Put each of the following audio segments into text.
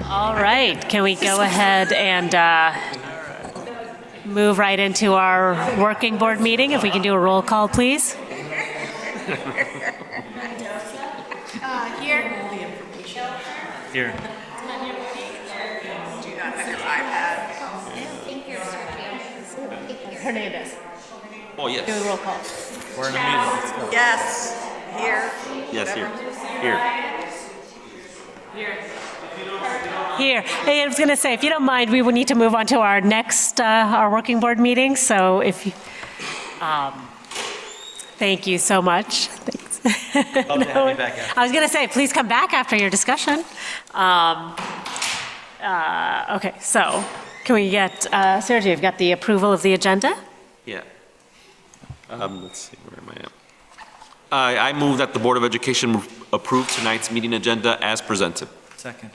All right, can we go ahead and move right into our working board meeting? If we can do a roll call, please. Here. Hernandez. Oh, yes. Do a roll call. We're in a meeting. Let's go. Yes, here. Yes, here. Here. Hey, I was going to say, if you don't mind, we will need to move on to our next, our working board meeting. So if you, thank you so much. Thanks. Love to have you back after. I was going to say, please come back after your discussion. Okay, so can we get, Sergio, you've got the approval of the agenda? Yeah. Let's see, where am I at? I move that the Board of Education approve tonight's meeting agenda as presented. Second.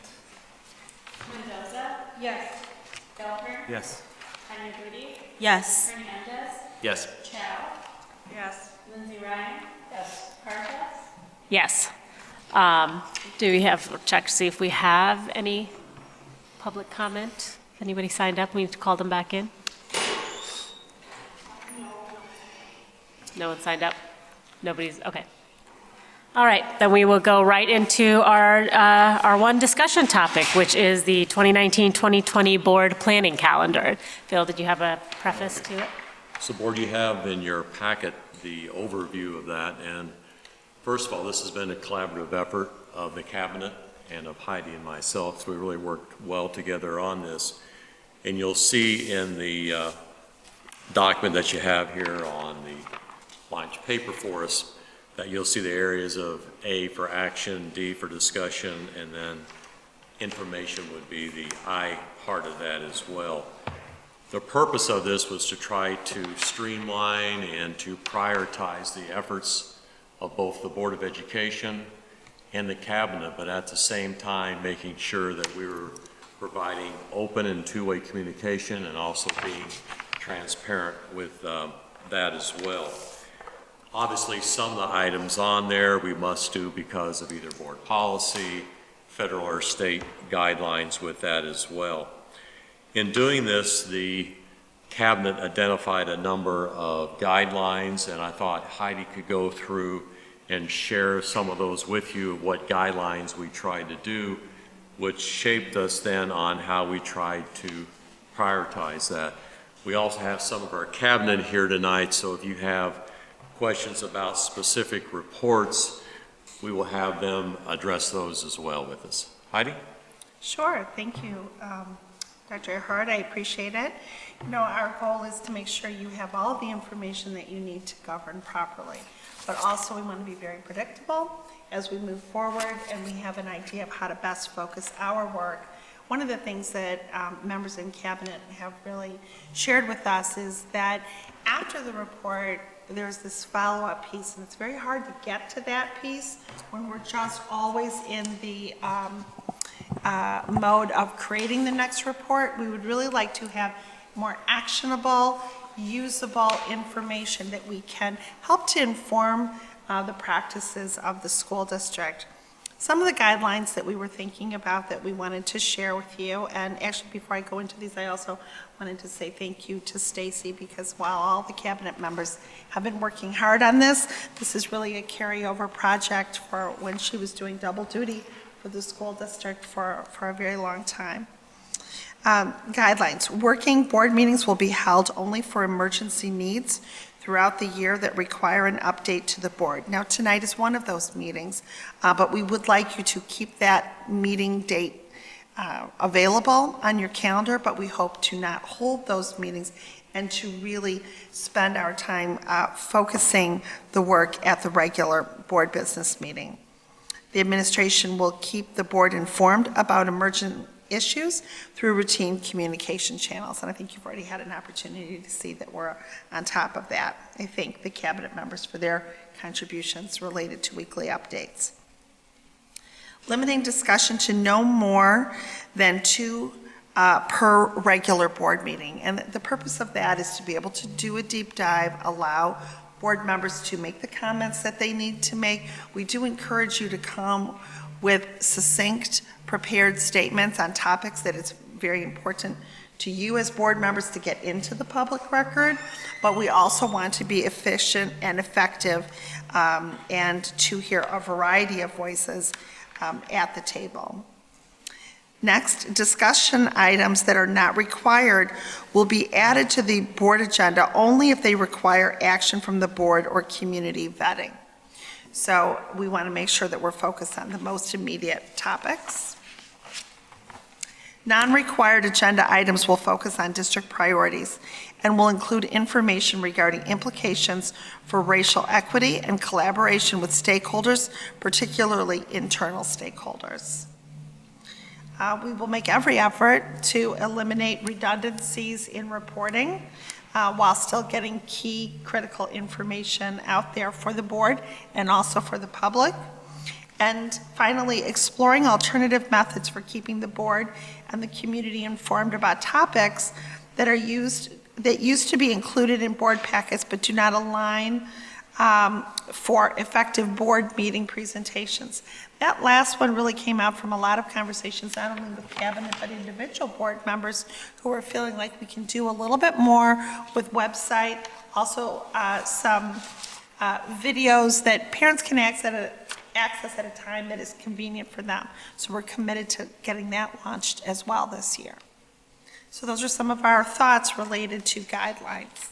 Mendoza? Yes. Delper? Yes. Kanye-Moody? Yes. Hernandez? Yes. Chow? Yes. Lindsay Ryan? Yes. Parkas? Yes. Do we have, check to see if we have any public comment? Anybody signed up? We need to call them back in? No one signed up? Nobody's, okay. All right, then we will go right into our one discussion topic, which is the 2019-2020 board planning calendar. Phil, did you have a preface to it? So Board, you have in your packet the overview of that, and first of all, this has been a collaborative effort of the cabinet and of Heidi and myself, so we really worked well together on this. And you'll see in the document that you have here on the lunch paper for us that you'll see the areas of A for action, D for discussion, and then information would be the I part of that as well. The purpose of this was to try to streamline and to prioritize the efforts of both the Board of Education and the cabinet, but at the same time making sure that we were providing open and two-way communication and also being transparent with that as well. Obviously, some of the items on there we must do because of either board policy, federal or state guidelines with that as well. In doing this, the cabinet identified a number of guidelines, and I thought Heidi could go through and share some of those with you, what guidelines we tried to do, which shaped us then on how we tried to prioritize that. We also have some of our cabinet here tonight, so if you have questions about specific reports, we will have them address those as well with us. Heidi? Sure, thank you, Dr. Hart, I appreciate it. You know, our goal is to make sure you have all of the information that you need to govern properly, but also we want to be very predictable as we move forward and we have an idea of how to best focus our work. One of the things that members in cabinet have really shared with us is that after the report, there's this follow-up piece, and it's very hard to get to that piece when we're just always in the mode of creating the next report. We would really like to have more actionable, usable information that we can help to inform the practices of the school district. Some of the guidelines that we were thinking about that we wanted to share with you, and actually before I go into these, I also wanted to say thank you to Stacy, because while all the cabinet members have been working hard on this, this is really a carryover project for when she was doing double duty for the school district for a very long time. Guidelines. Working board meetings will be held only for emergency needs throughout the year that require an update to the board. Now, tonight is one of those meetings, but we would like you to keep that meeting date available on your calendar, but we hope to not hold those meetings and to really spend our time focusing the work at the regular board business meeting. The administration will keep the board informed about emergent issues through routine communication channels. And I think you've already had an opportunity to see that we're on top of that. I thank the cabinet members for their contributions related to weekly updates. Limiting discussion to no more than 2 per regular board meeting. And the purpose of that is to be able to do a deep dive, allow board members to make the comments that they need to make. We do encourage you to come with succinct, prepared statements on topics that it's very important to you as board members to get into the public record, but we also want to be efficient and effective and to hear a variety of voices at the table. Next, discussion items that are not required will be added to the board agenda only if they require action from the board or community vetting. So we want to make sure that we're focused on the most immediate topics. Non-required agenda items will focus on district priorities and will include information regarding implications for racial equity and collaboration with stakeholders, particularly internal stakeholders. We will make every effort to eliminate redundancies in reporting while still getting key critical information out there for the board and also for the public. And finally, exploring alternative methods for keeping the board and the community informed about topics that used to be included in board packets but do not align for effective board meeting presentations. That last one really came out from a lot of conversations, not only with cabinet, but individual board members who are feeling like we can do a little bit more with website, also some videos that parents can access at a time that is convenient for them. So we're committed to getting that launched as well this year. So those are some of our thoughts related to guidelines.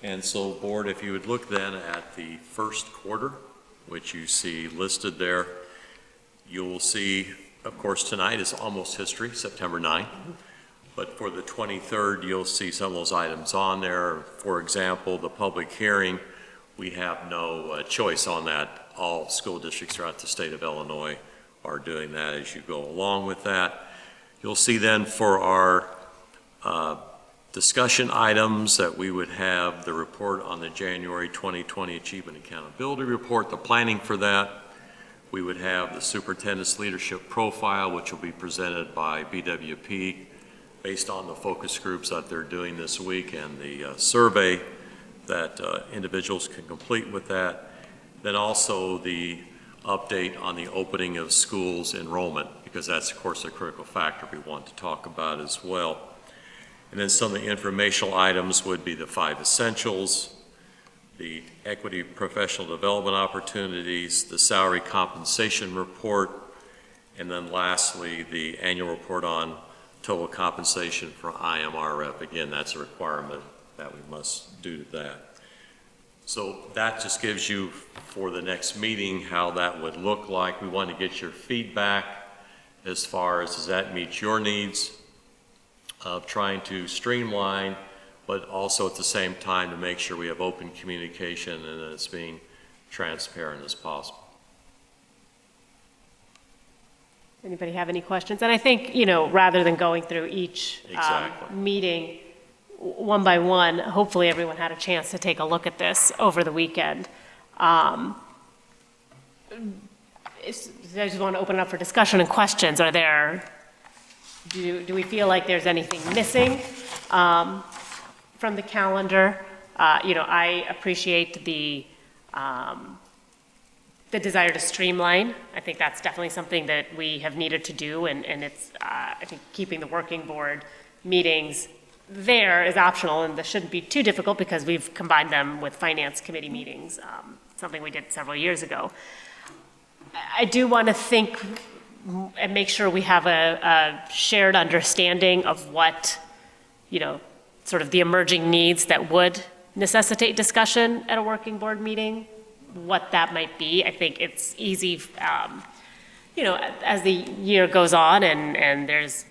And so, board, if you would look then at the first quarter, which you see listed there, you'll see, of course, tonight is almost history, September 9th. But for the 23rd, you'll see some of those items on there. For example, the public hearing, we have no choice on that. All school districts throughout the state of Illinois are doing that as you go along with that. You'll see then for our discussion items that we would have the report on the January 2020 Achievement Accountability Report, the planning for that. We would have the superintendent's leadership profile, which will be presented by BWP based on the focus groups that they're doing this week and the survey that individuals can complete with that. Then also the update on the opening of schools enrollment, because that's of course a critical factor we want to talk about as well. And then some of the informational items would be the 5 essentials, the equity professional development opportunities, the salary compensation report, and then lastly, the annual report on total compensation for IMRF. Again, that's a requirement that we must do that. So that just gives you, for the next meeting, how that would look like. We want to get your feedback as far as does that meet your needs of trying to streamline, but also at the same time to make sure we have open communication and that it's being transparent as possible. Anybody have any questions? And I think, rather than going through each Exactly. meeting one by one, hopefully everyone had a chance to take a look at this over the weekend. I just want to open it up for discussion and questions. Do we feel like there's anything missing from the calendar? I appreciate the desire to streamline. I think that's definitely something that we have needed to do, and it's, I think, keeping the working board meetings there is optional, and this shouldn't be too difficult because we've combined them with finance committee meetings, something we did several years ago. I do want to think and make sure we have a shared understanding of what, sort of the emerging needs that would necessitate discussion at a working board meeting, what that might be. I think it's easy, as the year goes on and there's,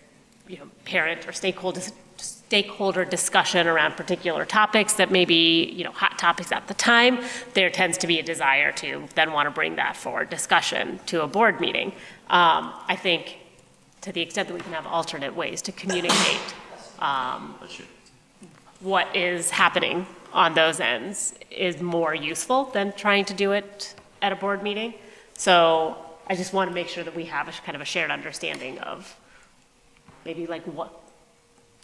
parent or stakeholder discussion around particular topics that may be, hot topics at the time, there tends to be a desire to then want to bring that for discussion to a board meeting. I think to the extent that we can have alternate ways to communicate what is happening on those ends is more useful than trying to do it at a board meeting. So I just want to make sure that we have kind of a shared understanding of maybe like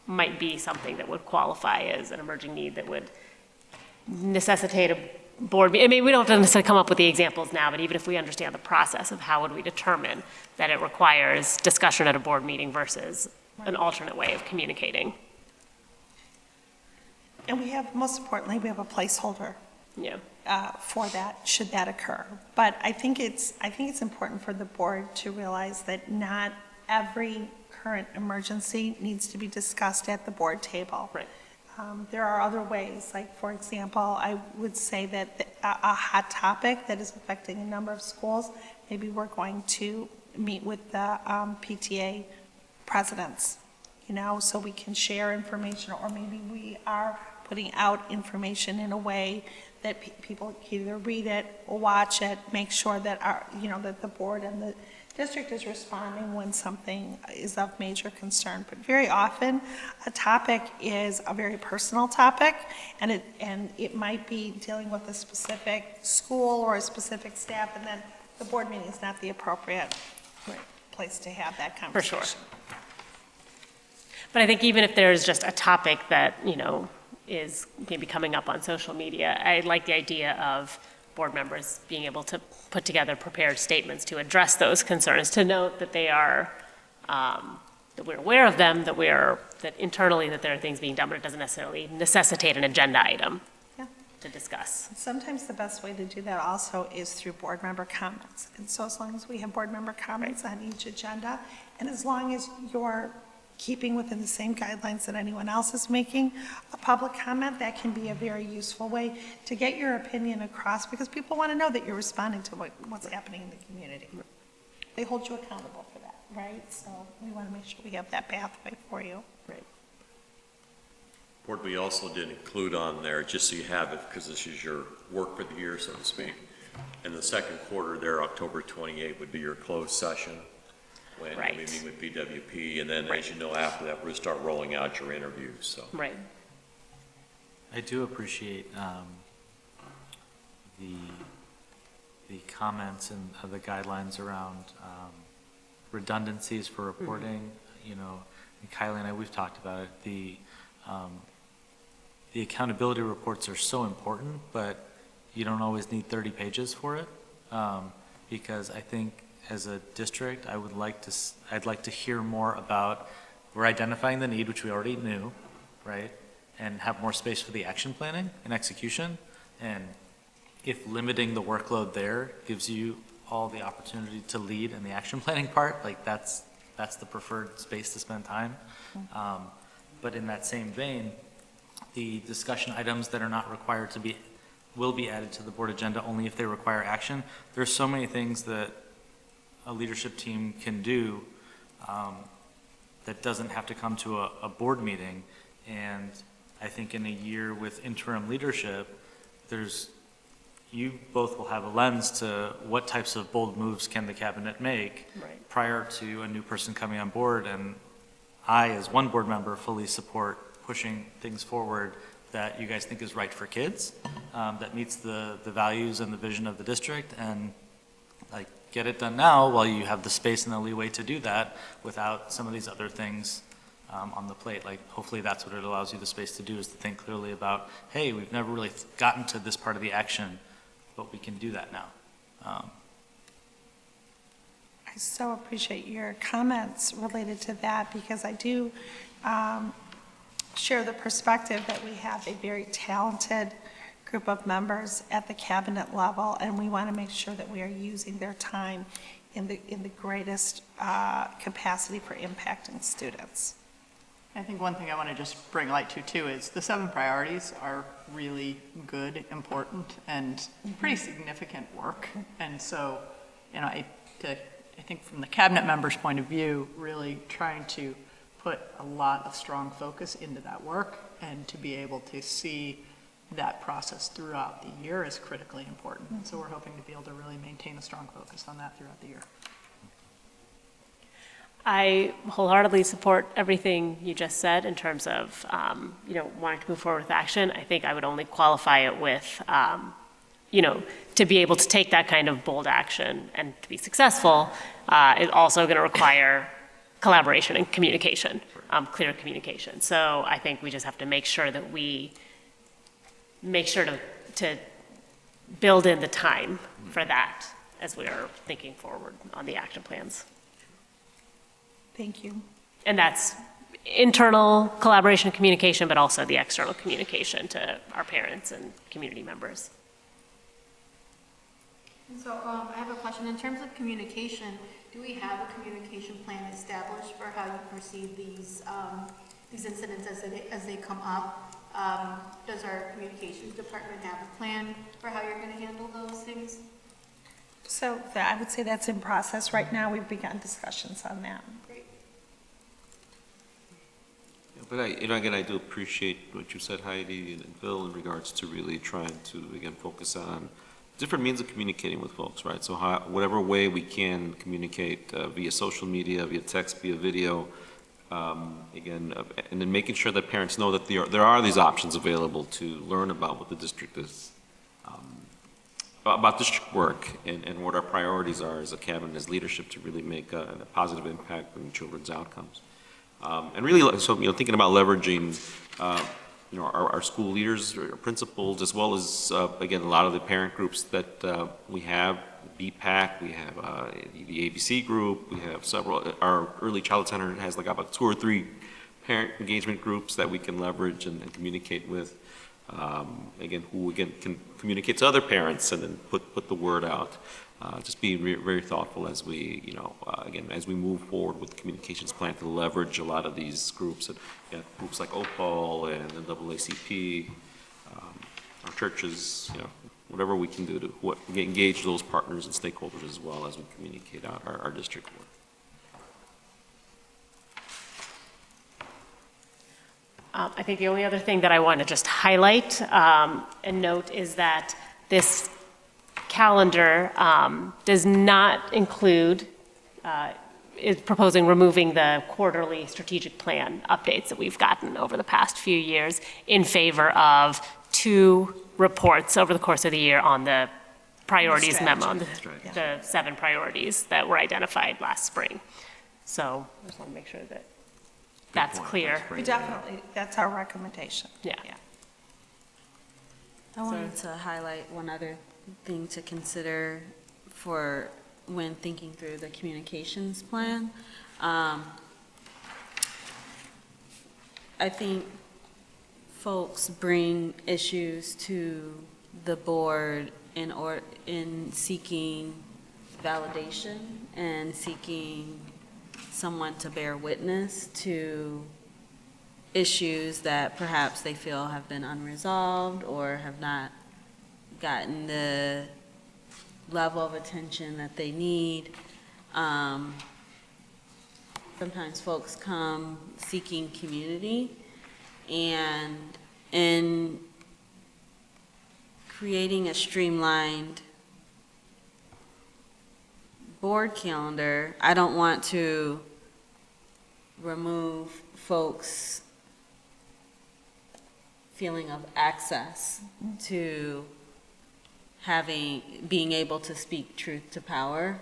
might be something that would qualify as an emerging need that would necessitate a board, I mean, we don't have to necessarily come up with the examples now, but even if we understand the process of how would we determine that it requires discussion at a board meeting versus an alternate way of communicating. And we have, most importantly, we have a placeholder Yeah. for that, should that occur. But I think it's important for the board to realize that not every current emergency needs to be discussed at the board table. Right. There are other ways, like, for example, I would say that a hot topic that is affecting a number of schools, maybe we're going to meet with the PTA presidents, so we can share information, or maybe we are putting out information in a way that people can either read it or watch it, make sure that that the board and the district is responding when something is of major concern. But very often, a topic is a very personal topic, and it might be dealing with a specific school or a specific staff, and then the board meeting is not the appropriate place to have that conversation. For sure. But I think even if there's just a topic that, is maybe coming up on social media, I like the idea of board members being able to put together prepared statements to address those concerns, to note that they are, that we're aware of them, that internally that there are things being done, but it doesn't necessarily necessitate an agenda item to discuss. Sometimes the best way to do that also is through board member comments. And so as long as we have board member comments on each agenda, and as long as you're keeping within the same guidelines that anyone else is making a public comment, that can be a very useful way to get your opinion across, because people want to know that you're responding to what's happening in the community. They hold you accountable for that, right? So we want to make sure we have that pathway for you. Right. Board, we also did include on there, just so you have it, because this is your work for the year, so to speak. In the second quarter there, October 28 would be your closed session, when Right. we meet with BWP, and then, Right. as you know, after that, we're going to start rolling out your interviews, so. Right. I do appreciate the comments and the guidelines around redundancies for reporting. And Kylie and I, we've talked about it. The accountability reports are so important, but you don't always need 30 pages for it, because I think as a district, I'd like to hear more about, we're identifying the need, which we already knew, right? And have more space for the action planning and execution. And if limiting the workload there gives you all the opportunity to lead in the action planning part, like that's the preferred space to spend time. But in that same vein, the discussion items that are not required will be added to the board agenda only if they require action. There's so many things that a leadership team can do that doesn't have to come to a board meeting. And I think in a year with interim leadership, you both will have a lens to what types of bold moves can the cabinet make Right. prior to a new person coming on board. And I, as one board member, fully support pushing things forward that you guys think is right for kids, that meets the values and the vision of the district, and like get it done now while you have the space and the leeway to do that without some of these other things on the plate. Like, hopefully that's what it allows you the space to do, is to think clearly about, hey, we've never really gotten to this part of the action, but we can do that now. I so appreciate your comments related to that, because I do share the perspective that we have a very talented group of members at the cabinet level, and we want to make sure that we are using their time in the greatest capacity for impacting students. I think one thing I want to just bring light to too is the 7 priorities are really good, important, and pretty significant work. And so, I think from the cabinet members' point of view, really trying to put a lot of strong focus into that work, and to be able to see that process throughout the year is critically important. And so we're hoping to be able to really maintain a strong focus on that throughout the year. I wholeheartedly support everything you just said in terms of, wanting to move forward with action. I think I would only qualify it with, to be able to take that kind of bold action and to be successful is also going to require collaboration and communication. clear communication. So I think we just have to make sure that we make sure to build in the time for that as we are thinking forward on the action plans. Thank you. And that's internal collaboration and communication, but also the external communication to our parents and community members. So I have a question. In terms of communication, do we have a communication plan established for how you perceive these incidents as they come up? Does our communications department have a plan for how you're going to handle those things? So I would say that's in process right now. We've begun discussions on that. Great. But again, I do appreciate what you said, Heidi and Bill, in regards to really trying to, again, focus on different means of communicating with folks, right? So whatever way we can communicate via social media, via text, via video, again, and then making sure that parents know that there are these options available to learn about what the district is, about district work and what our priorities are as a cabinet, as leadership, to really make a positive impact on children's outcomes. And really, so, thinking about leveraging, our school leaders, our principals, as well as, again, a lot of the parent groups that we have, BPAC, we have the ABC group, we have several, our Early Childhood Center has like about 2 or 3 parent engagement groups that we can leverage and communicate with, again, who, again, can communicate to other parents and then put the word out. Just being very thoughtful as we, again, as we move forward with the communications plan to leverage a lot of these groups, and groups like OPAL and the NAACP, our churches, whatever we can do to engage those partners and stakeholders as well as we communicate out our district work. I think the only other thing that I want to just highlight and note is that this calendar does not include, is proposing removing the quarterly strategic plan updates that we've gotten over the past few years in favor of 2 reports over the course of the year on the priorities memo, the 7 priorities that were identified last spring. So I just want to make sure that that's clear. We definitely, that's our recommendation. Yeah. I wanted to highlight one other thing to consider for when thinking through the communications plan. I think folks bring issues to the board in seeking validation and seeking someone to bear witness to issues that perhaps they feel have been unresolved or have not gotten the level of attention that they need. Sometimes folks come seeking community, and in creating a streamlined board calendar, I don't want to remove folks' feeling of access to being able to speak truth to power,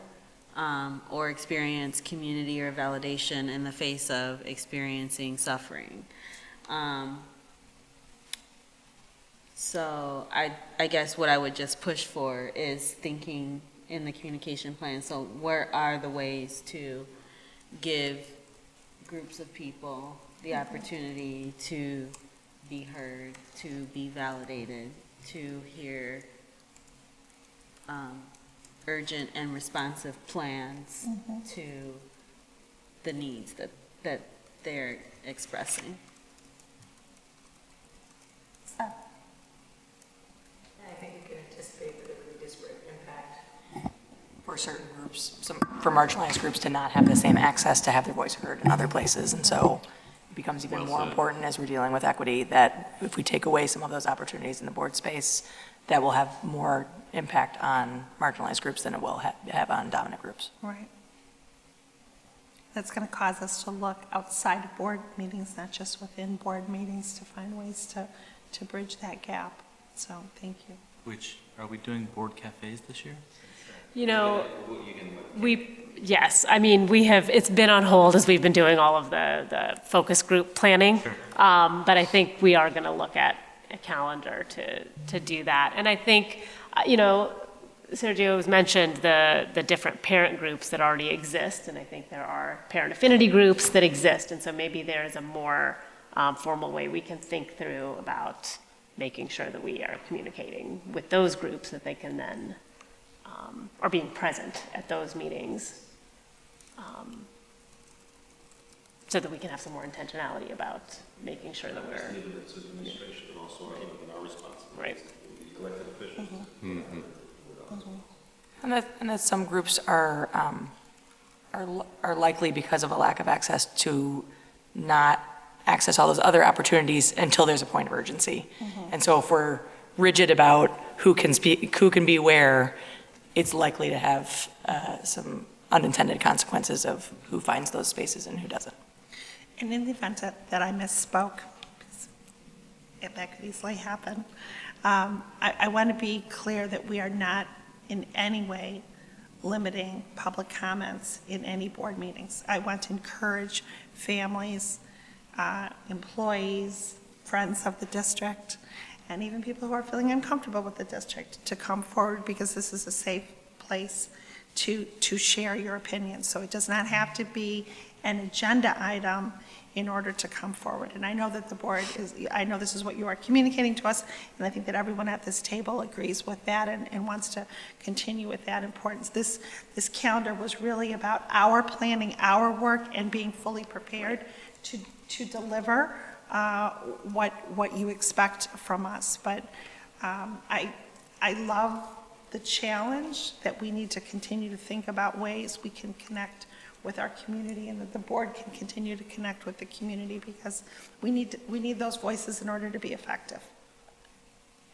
or experience community or validation in the face of experiencing suffering. So I guess what I would just push for is thinking in the communication plan. So where are the ways to give groups of people the opportunity to be heard, to be validated, to hear urgent and responsive plans to the needs that they're expressing. So, I think you can anticipate that it would be disparate impact for certain groups, for marginalized groups to not have the same access to have their voice heard in other places. And so it becomes even more important as we're dealing with equity that if we take away some of those opportunities in the board space, that will have more impact on marginalized groups than it will have on dominant groups. right. That's going to cause us to look outside of board meetings, not just within board meetings, to find ways to bridge that gap. So, thank you. Are we doing board cafes this year? Yes, I mean, it's been on hold as we've been doing all of the focus group planning. But I think we are going to look at a calendar to do that. And I think, Sergio has mentioned the different parent groups that already exist, and I think there are parent affinity groups that exist, and so maybe there is a more formal way we can think through about making sure that we are communicating with those groups, that they can then, are being present at those meetings, so that we can have some more intentionality about making sure that we're. Right. And that some groups are likely, because of a lack of access, to not access all those other opportunities until there's a point of urgency. And so if we're rigid about who can speak, who can be where, it's likely to have some unintended consequences of who finds those spaces and who doesn't. And in the event that I misspoke, if that could easily happen, I want to be clear that we are not in any way limiting public comments in any board meetings. I want to encourage families, employees, friends of the district, and even people who are feeling uncomfortable with the district to come forward, because this is a safe place to share your opinions. So it does not have to be an agenda item in order to come forward. And I know that the board I know this is what you are communicating to us, and I think that everyone at this table agrees with that and wants to continue with that importance. This calendar was really about our planning, our work, and being fully prepared to deliver what you expect from us. But I love the challenge that we need to continue to think about ways we can connect with our community, and that the board can continue to connect with the community, because we need those voices in order to be effective.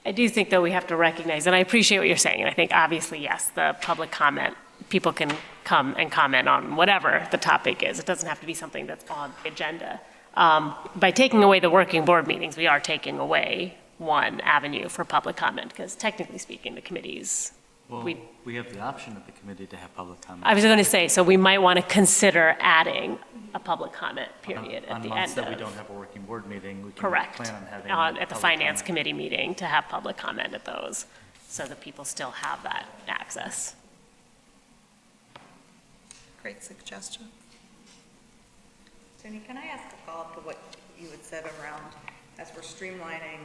I do think, though, we have to recognize, and I appreciate what you're saying, and I think obviously, yes, the public comment, people can come and comment on whatever the topic is. It doesn't have to be something that's on the agenda. By taking away the working board meetings, we are taking away one avenue for public comment, because technically speaking, the committees, Well, we have the option of the committee to have public comment. I was going to say, so we might want to consider adding a public comment period at the On months end that we of. don't have a working board meeting, we can Correct. plan on having. At the public finance comment. committee meeting, to have public comment at those, so that people still have that access. Great suggestion. Jenny, can I ask a follow-up to what you had said around, as we're streamlining,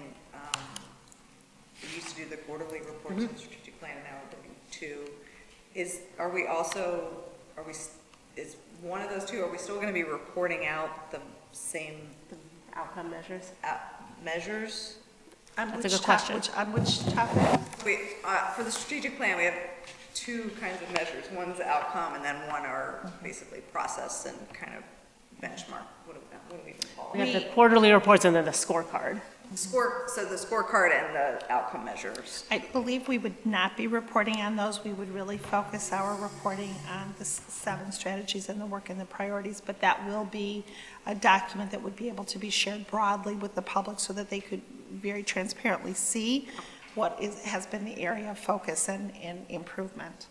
we used to do the quarterly reports and strategic plan, and now we're doing two. Is one of those two, are we still going to be reporting out the same Outcome measures? measures? On That's a which good question. On which topic? For the strategic plan, we have two kinds of measures. One's outcome, and then one are basically process and kind of benchmark. What do we even call We it? have the quarterly reports and then the scorecard. So the scorecard and the outcome measures. I believe we would not be reporting on those. We would really focus our reporting on the 7 strategies and the work and the priorities, but that will be a document that would be able to be shared broadly with the public, so that they could very transparently see what has been the area of focus and improvement.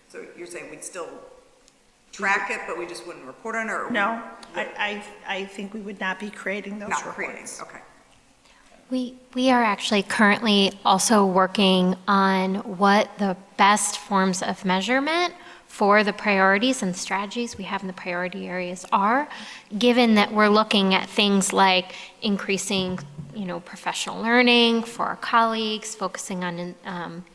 So you're saying we'd still track it, but we just wouldn't report on it? Or No, I think we would not be creating those Not reports. creating, okay. We are actually currently also working on what the best forms of measurement for the priorities and strategies we have in the priority areas are, given that we're looking at things like increasing, professional learning for our colleagues, focusing on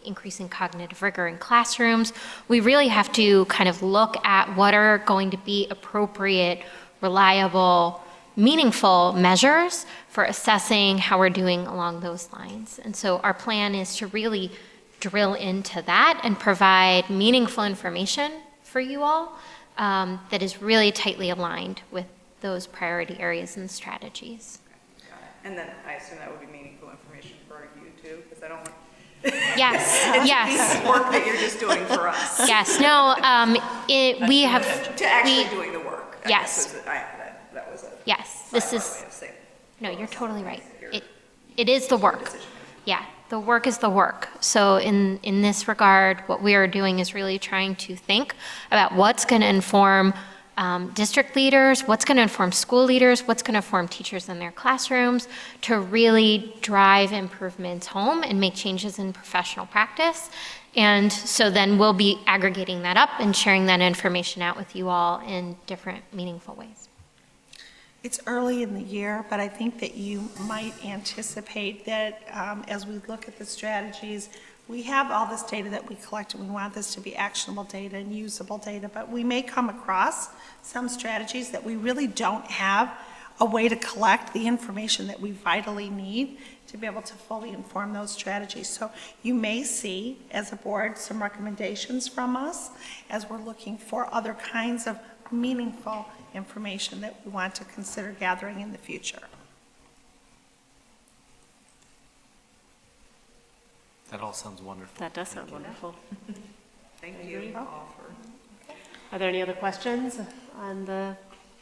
increasing cognitive rigor in classrooms. We really have to kind of look at what are going to be appropriate, reliable, meaningful measures for assessing how we're doing along those lines. And so our plan is to really drill into that and provide meaningful information for you all that is really tightly aligned with those priority areas and strategies. Got it. And then I assume that would be meaningful information for you too, because I don't want Yes, yes, work that you're just doing for us. yes. No, we have. To actually doing the work. I Yes. guess that was a Yes, this sidebar is. way of saying it. No, you're totally right. It is the work. Yeah, the work is the work. So in this regard, what we are doing is really trying to think about what's going to inform district leaders, what's going to inform school leaders, what's going to inform teachers in their classrooms to really drive improvements home and make changes in professional practice. And so then we'll be aggregating that up and sharing that information out with you all in different meaningful ways. It's early in the year, but I think that you might anticipate that as we look at the strategies, we have all this data that we collect, and we want this to be actionable data and usable data, but we may come across some strategies that we really don't have a way to collect the information that we vitally need to be able to fully inform those strategies. So you may see, as a board, some recommendations from us as we're looking for other kinds of meaningful information that we want to consider gathering in the future. That all sounds wonderful. That does sound wonderful. Thank you all for. Are there any other questions on the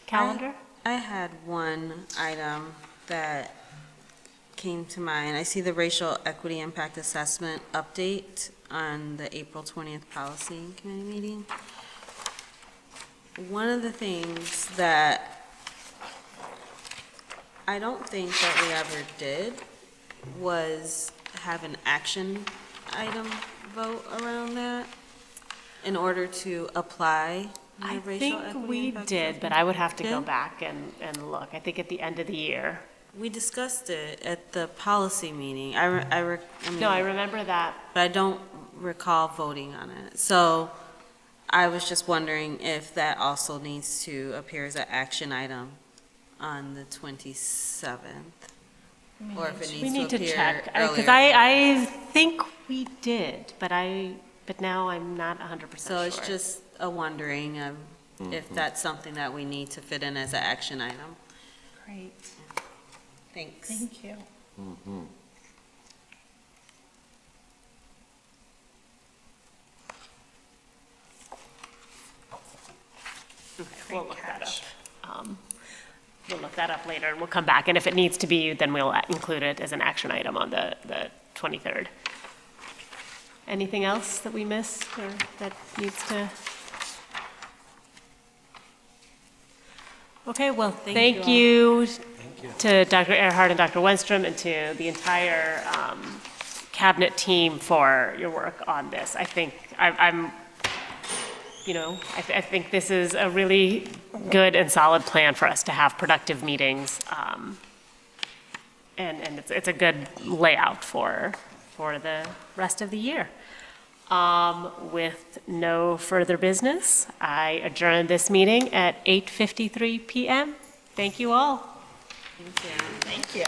calendar? I had one item that came to mind. I see the racial equity impact assessment update on the April 20th policy committee meeting. One of the things that I don't think that we ever did was have an action item vote around that in order to apply the I racial think equity we impact did, assessment. but I would have to go Did? back and look. I think at the end of the year. We discussed it at the policy meeting. I mean, No, I remember that. but I don't recall voting on it. So I was just wondering if that also needs to appear as an action item on the 27th, or if it We needs need to to appear check, earlier. because I think we did, but now I'm not 100% sure. So it's just a wondering of if that's something that we need to fit in as an action item. Great, Thanks. thank you. Okay, we'll look that up. We'll look that up later, and we'll come back, and if it needs to be, then we'll include it as an action item on the 23rd. Anything else that we missed or that needs to? Okay, well, thank you to Dr. Earhart and Dr. Wenstrom and to the entire cabinet team for your work on this. I think I think this is a really good and solid plan for us to have productive meetings. And it's a good layout for the rest of the year. With no further business, I adjourn this meeting at 8:53 p.m. Thank you all. Thank you. Thank you.